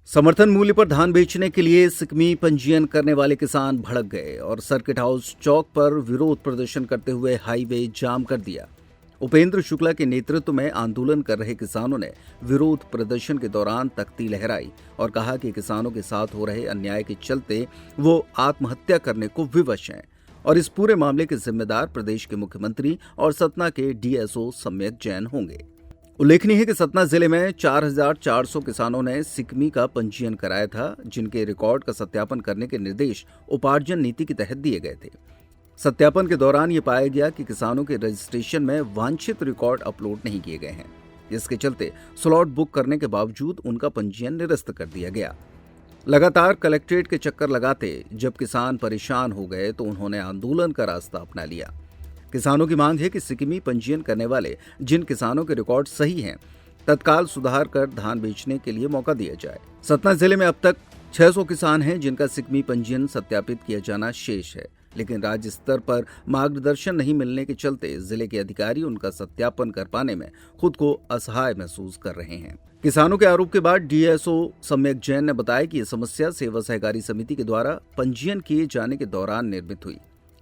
समर्थन मूल्य पर धान बेचने के लिए सिकमी पंजीयन करने वाले किसान भड़क गए और सर्किट हाउस चौक पर विरोध प्रदर्शन करते हुए हाईवे जाम कर दिया। उपेंद्र शुक्ला के नेतृत्व में आंदोलन कर रहे किसानों ने विरोध प्रदर्शन के दौरान तख्ती लहराई और कहा कि किसानों के साथ हो रहे अन्याय के चलते वो आत्महत्या करने को विवश हैं और इस पूरे मामले के जिम्मेदार प्रदेश के मुख्यमंत्री और सतना के डीएसओ सम्यक जैन होंगे। उल्लेखनीय है कि सतना जिले में 4,400 किसानों ने सिकमी का पंजीयन कराया था, जिनके रिकॉर्ड का सत्यापन करने के निर्देश उपार्जन नीति के तहत दिए गए थे। सत्यापन के दौरान ये पाया गया कि किसानों के रजिस्ट्रेशन में वांछित रिकॉर्ड अपलोड नहीं किए गए हैं, जिसके चलते स्लॉट बुक करने के बावजूद उनका पंजीयन निरस्त कर दिया गया। लगातार कलेक्ट्रेट के चक्कर लगाते जब किसान परेशान हो गए तो उन्होंने आंदोलन का रास्ता अपना लिया। किसानों की मांग है कि सिकमी पंजीयन करने वाले जिन किसानों के रिकॉर्ड सही हैं, तत्काल सुधार कर धान बेचने के लिए मौका दिया जाए। सतना जिले में अब तक 600 किसान हैं जिनका सिकमी पंजीयन सत्यापित किया जाना शेष है, लेकिन राज्य स्तर पर मार्गदर्शन नहीं मिलने के चलते जिले के अधिकारी उनका सत्यापन कर पाने में खुद को असहाय महसूस कर रहे हैं। किसानों के आरोप के बाद डीएसओ सम्यक जैन ने बताया कि यह समस्या सेवा सहकारी समिति के द्वारा पंजीयन किए जाने के दौरान निर्मित हुई।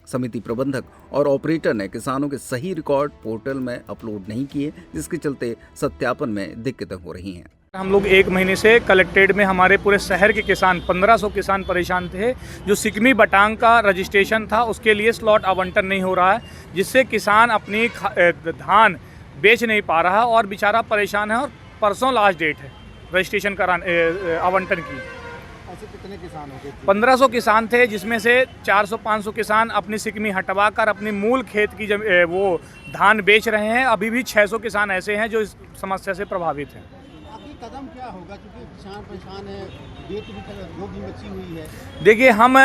समिति प्रबंधक और ऑपरेटर ने किसानों के सही रिकॉर्ड पोर्टल में अपलोड नहीं किए, जिसके चलते सत्यापन में दिक्कतें हो रही हैं। हम लोग एक महीने से कलेक्ट्रेट में हमारे पूरे शहर के किसान 1500 किसान परेशान थे। जो सिकमी बटांग का रजिस्ट्रेशन था उसके लिए स्लॉट आवंटन नहीं हो रहा है, जिससे किसान अपनी धान बेच नहीं पा रहा और बेचारा परेशान है। और परसों लास्ट डेट है रजिस्ट्रेशन कराने आवंटन की। ऐसे कितने किसान हो गए? 1500 किसान थे, जिसमें से 400-500 किसान अपनी सिकमी हटवा कर अपनी मूल खेत की वो धान बेच रहे हैं। अभी भी 600 किसान ऐसे हैं जो इस समस्या से प्रभावित हैं। आखिर कदम क्या होगा, क्योंकि किसान परेशान है, खेत भी बची हुई है। देखिए, हम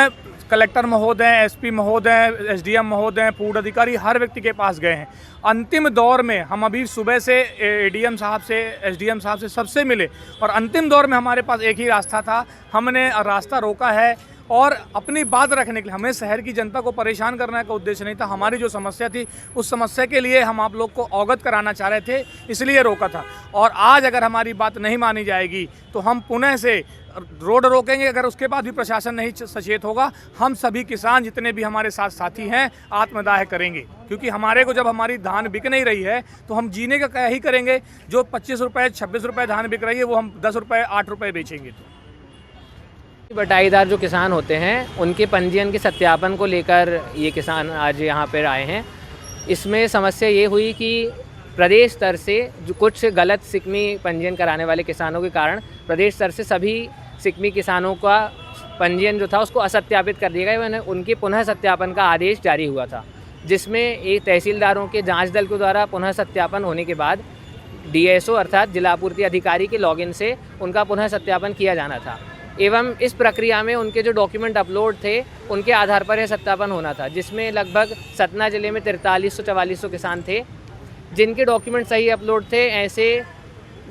कलेक्टर महोदय, एसपी महोदय, एसडीएम महोदय, पूर्व अधिकारी हर व्यक्ति के पास गए हैं। अंतिम दौर में हम अभी सुबह से एडीएम साहब से, एसडीएम साहब से सबसे मिले और अंतिम दौर में हमारे पास एक ही रास्ता था। हमने रास्ता रोका है और अपनी बात रखने के लिए, हमें शहर की जनता को परेशान करने का उद्देश्य नहीं था। हमारी जो समस्या थी उस समस्या के लिए हम आप लोग को अवगत कराना चाह रहे थे, इसलिए रोका था। और आज अगर हमारी बात नहीं मानी जाएगी तो हम पुनः से रोड रोकेंगे। अगर उसके बाद भी प्रशासन नहीं सचेत होगा, हम सभी किसान जितने भी हमारे साथ साथी हैं आत्मदाह करेंगे, क्योंकि हमारे को जब हमारी धान बिक नहीं रही है तो हम जीने का क्या ही करेंगे। जो 25 रुपये 26 रुपये धान बिक रही है वो हम 10 रुपये 8 रुपये बेचेंगे। तो बटाईदार जो किसान होते हैं उनके पंजीयन के सत्यापन को लेकर ये किसान आज यहाँ पर आए हैं। इसमें समस्या ये हुई कि प्रदेश स्तर से जो कुछ गलत सिकमी पंजीयन कराने वाले किसानों के कारण प्रदेश स्तर से सभी सिकमी किसानों का पंजीयन जो था उसको असत्यापित कर दिया गया। उनके पुनः सत्यापन का आदेश जारी हुआ था, जिसमें एक तहसीलदारों के जांच दल के द्वारा पुनः सत्यापन होने के बाद डीएसओ अर्थात जिला आपूर्ति अधिकारी के लॉगिन से उनका पुनः सत्यापन किया जाना था। एवं इस प्रक्रिया में उनके जो डॉक्यूमेंट अपलोड थे उनके आधार पर यह सत्यापन होना था, जिसमें लगभग सतना जिले में 4300-4400 किसान थे जिनके डॉक्यूमेंट सही अपलोड थे। ऐसे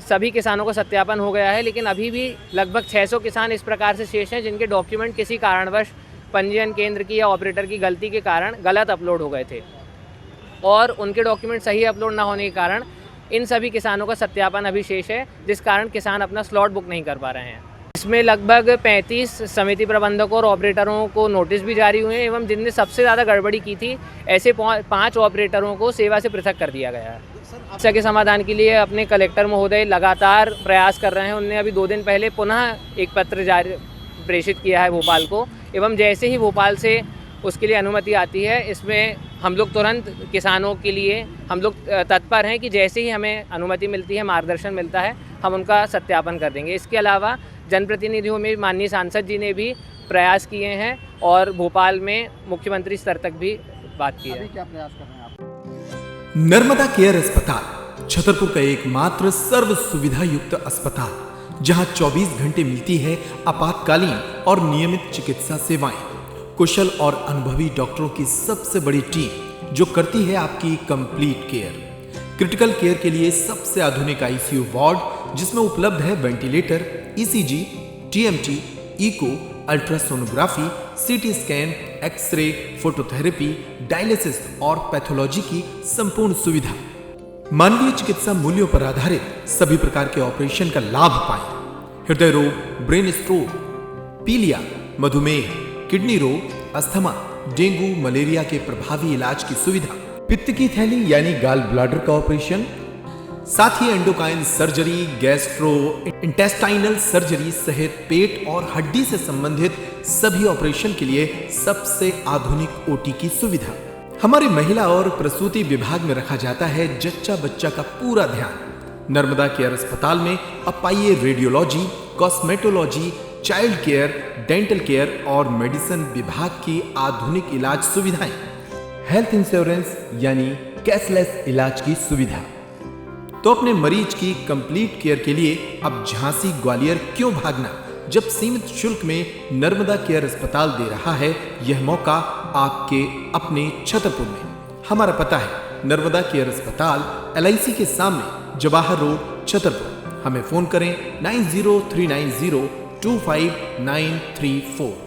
सभी किसानों का सत्यापन हो गया है, लेकिन अभी भी लगभग 600 किसान इस प्रकार से शेष हैं जिनके डॉक्यूमेंट किसी कारणवश पंजीयन केंद्र की या ऑपरेटर की गलती के कारण गलत अपलोड हो गए थे और उनके डॉक्यूमेंट सही अपलोड ना होने के कारण इन सभी किसानों का सत्यापन अभी शेष है, जिस कारण किसान अपना स्लॉट बुक नहीं कर पा रहे हैं। इसमें लगभग 35 समिति प्रबंधकों और ऑपरेटरों को नोटिस भी जारी हुए हैं एवं जिनने सबसे ज़्यादा गड़बड़ी की थी ऐसे 5 ऑपरेटरों को सेवा से पृथक कर दिया गया है। समस्या के समाधान के लिए अपने कलेक्टर महोदय लगातार प्रयास कर रहे हैं। उन्होंने अभी 2 दिन पहले पुनः एक पत्र प्रेषित किया है भोपाल को, एवं जैसे ही भोपाल से उसके लिए अनुमति आती है, इसमें हम लोग तुरंत किसानों के लिए हम लोग तत्पर हैं कि जैसे ही हमें अनुमति मिलती है, मार्गदर्शन मिलता है, हम उनका सत्यापन कर देंगे। इसके अलावा जनप्रतिनिधियों में माननीय सांसद जी ने भी प्रयास किए हैं और भोपाल में मुख्यमंत्री स्तर तक भी बात की है। क्या प्रयास कर रहे हैं आप? नर्मदा केयर अस्पताल छतरपुर का एकमात्र सर्व सुविधा युक्त अस्पताल, जहां 24 घंटे मिलती है आपातकालीन और नियमित चिकित्सा सेवाएं। कुशल और अनुभवी डॉक्टरों की सबसे बड़ी टीम जो करती है आपकी कंप्लीट केयर। क्रिटिकल केयर के लिए सबसे आधुनिक आईसीयू वार्ड, जिसमें उपलब्ध है ventilator, ECG, TMT, echo, ultrasonography, CT scan, X-ray, phototherapy, dialysis और पैथोलॉजी की संपूर्ण सुविधा। मानवीय चिकित्सा मूल्यों पर आधारित सभी प्रकार के ऑपरेशन का लाभ पाएं। हृदय रोग, ब्रेन स्ट्रोक, पीलिया, मधुमेह, किडनी रोग, अस्थमा, डेंगू, मलेरिया के प्रभावी इलाज की सुविधा, पित्त की थैली यानी गाल ब्लैडर का ऑपरेशन, साथ ही endocrine surgery, gastrointestinal surgery सहित पेट और हड्डी से संबंधित सभी ऑपरेशन के लिए सबसे आधुनिक ओटी की सुविधा। हमारे महिला और प्रसूति विभाग में रखा जाता है जच्चा बच्चा का पूरा ध्यान। नर्मदा केयर अस्पताल में अब पाइए radiology, cosmetology, child care, dental care और मेडिसिन विभाग की आधुनिक इलाज सुविधाएं, हेल्थ इंश्योरेंस यानी कैशलेस इलाज की सुविधा। तो अपने मरीज की कंप्लीट केयर के लिए अब झांसी ग्वालियर क्यों भागना, जब सीमित शुल्क में नर्मदा केयर अस्पताल दे रहा है यह मौका आपके अपने छतरपुर में। हमारा पता है नर्मदा केयर अस्पताल LIC के सामने, जवाहर रोड, छतरपुर। हमें फोन करें 9039025934।